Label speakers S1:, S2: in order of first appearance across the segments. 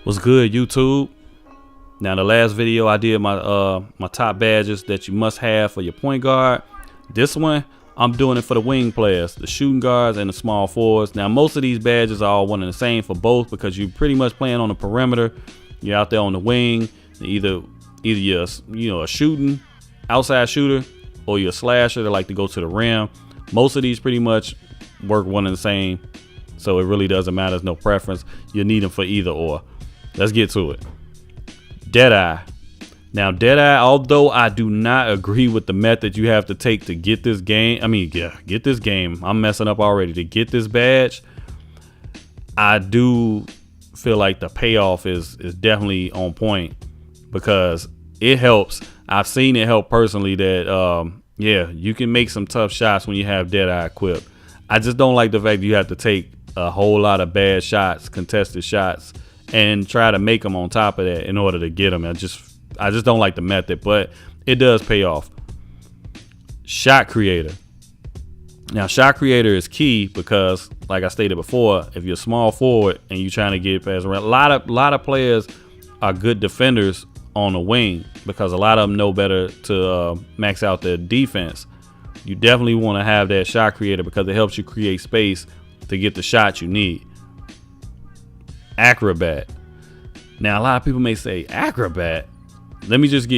S1: What's good, YouTube? Now, the last video I did my top badges that you must have for your point guard. This one, I'm doing it for the wing players, the shooting guards and the small forwards. Now, most of these badges are all one and the same for both because you're pretty much playing on the perimeter. You're out there on the wing. Either you're a shooting outside shooter or you're a slasher that like to go to the rim. Most of these pretty much work one and the same, so it really doesn't matter. There's no preference. You need them for either or. Let's get to it. Deadeye. Now, Deadeye, although I do not agree with the method you have to take to get this game, get this game. I'm messing up already. To get this badge, I do feel like the payoff is definitely on point because it helps. I've seen it help personally that, you can make some tough shots when you have Deadeye equipped. I just don't like the fact that you have to take a whole lot of bad shots, contested shots, and try to make them on top of that in order to get them. I just don't like the method, but it does pay off. Shot creator. Now, shot creator is key because, like I stated before, if you're a small forward and you're trying to get past around, a lot of players are good defenders on the wing because a lot of them know better to max out their defense. You definitely want to have that shot creator because it helps you create space to get the shot you need. Acrobat. Now, a lot of people may say Acrobat. Let me just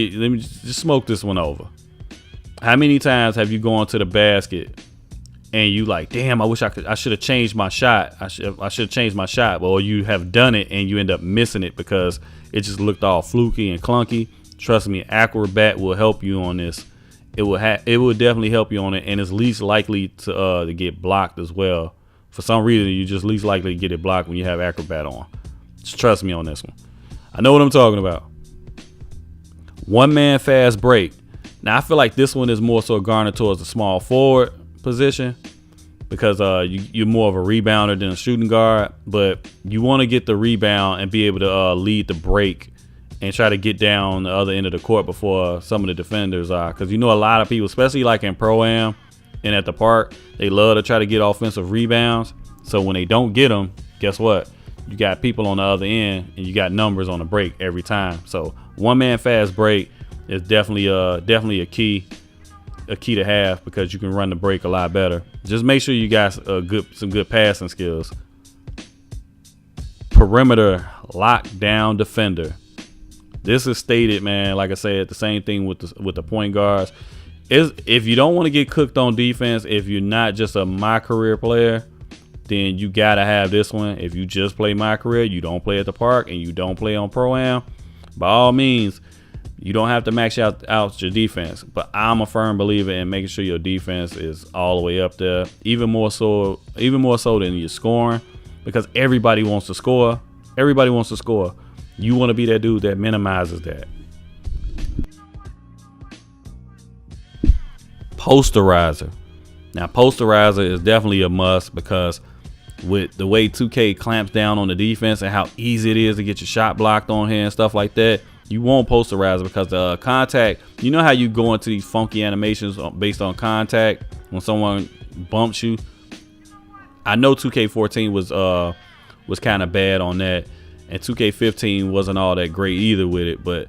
S1: smoke this one over. How many times have you gone to the basket and you like, damn, I should have changed my shot. I should have changed my shot. Or you have done it and you end up missing it because it just looked all fluky and clunky. Trust me, Acrobat will help you on this. It will definitely help you on it, and it's least likely to get blocked as well. For some reason, you're just least likely to get it blocked when you have Acrobat on. Just trust me on this one. I know what I'm talking about. One man fast break. Now, I feel like this one is more so garnered towards the small forward position because you're more of a rebounder than a shooting guard, but you want to get the rebound and be able to lead the break and try to get down the other end of the court before some of the defenders are. Because a lot of people, especially like in Pro-Am and at the park, they love to try to get offensive rebounds. So when they don't get them, guess what? You got people on the other end and you got numbers on the break every time. So one man fast break is definitely a key to have because you can run the break a lot better. Just make sure you got some good passing skills. Perimeter lockdown defender. This is stated, man. Like I said, the same thing with the point guards. If you don't want to get cooked on defense, if you're not just a my career player, then you gotta have this one. If you just play my career, you don't play at the park, and you don't play on Pro-Am, by all means, you don't have to max out your defense. But I'm a firm believer in making sure your defense is all the way up there, even more so than your scoring, because everybody wants to score. Everybody wants to score. You want to be that dude that minimizes that. Posterizer. Now, posterizer is definitely a must because with the way 2K clamps down on the defense and how easy it is to get your shot blocked on here and stuff like that, you want posterizer because the contact, you know how you go into these funky animations based on contact when someone bumps you. I know 2K14 was kind of bad on that, and 2K15 wasn't all that great either with it, but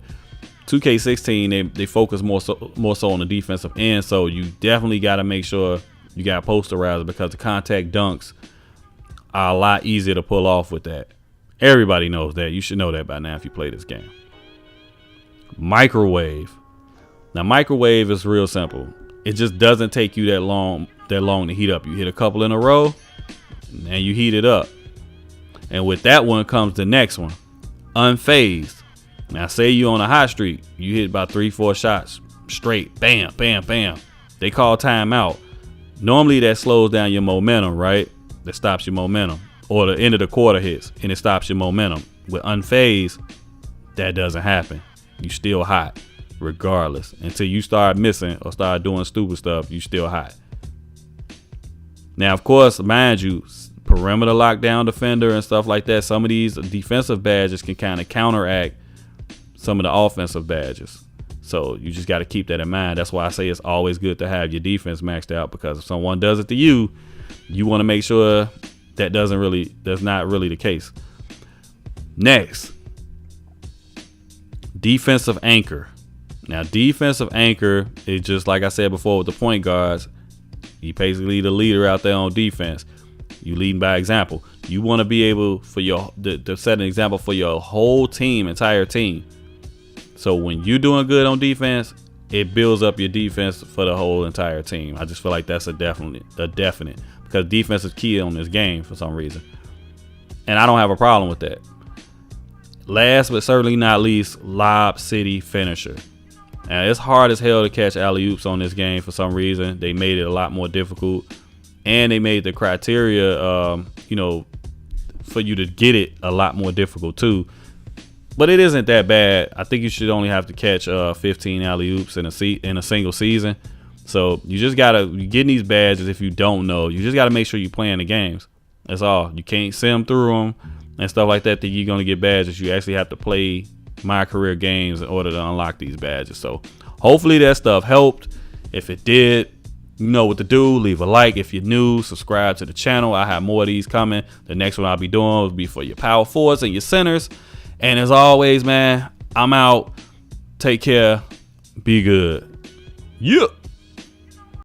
S1: 2K16 they focus more so on the defensive end, so you definitely got to make sure you got posterizer because the contact dunks are a lot easier to pull off with that. Everybody knows that. You should know that by now if you play this game. Microwave. Now, microwave is real simple. It just doesn't take you that long to heat up. You hit a couple in a row and you heat it up. And with that one comes the next one, unfazed. Now, say you on a hot streak, you hit about 3-4 shots straight, bam, bam, bam. They call timeout. Normally that slows down your momentum, right? That stops your momentum. Or the end of the quarter hits and it stops your momentum. With unfazed, that doesn't happen. You still hot regardless. Until you start missing or start doing stupid stuff, you still hot. Now, of course, mind you, perimeter lockdown defender and stuff like that, some of these defensive badges can kind of counteract some of the offensive badges. So you just got to keep that in mind. That's why I say it's always good to have your defense maxed out, because if someone does it to you, you want to make sure that's not really the case. Next, defensive anchor. Now, defensive anchor is just like I said before with the point guards. You basically the leader out there on defense. You leading by example. You want to be able for to set an example for your whole team, entire team. So when you're doing good on defense, it builds up your defense for the whole entire team. I just feel like that's a definite because defense is key on this game for some reason. And I don't have a problem with that. Last but certainly not least, Lob City finisher. Now, it's hard as hell to catch alley-oops on this game for some reason. They made it a lot more difficult. And they made the criteria, for you to get it a lot more difficult too. But it isn't that bad. I think you should only have to catch 15 alley-oops in a single season. So you just gotta getting these badges. If you don't know, you just gotta make sure you're playing the games. That's all. You can't sim through them and stuff like that. That you're gonna get badges. You actually have to play My Career games in order to unlock these badges. So hopefully that stuff helped. If it did, you know what to do. Leave a like if you're new. Subscribe to the channel. I have more of these coming. The next one I'll be doing will be for your power forwards and your centers. And as always, man, I'm out. Take care. Be good. Yeah.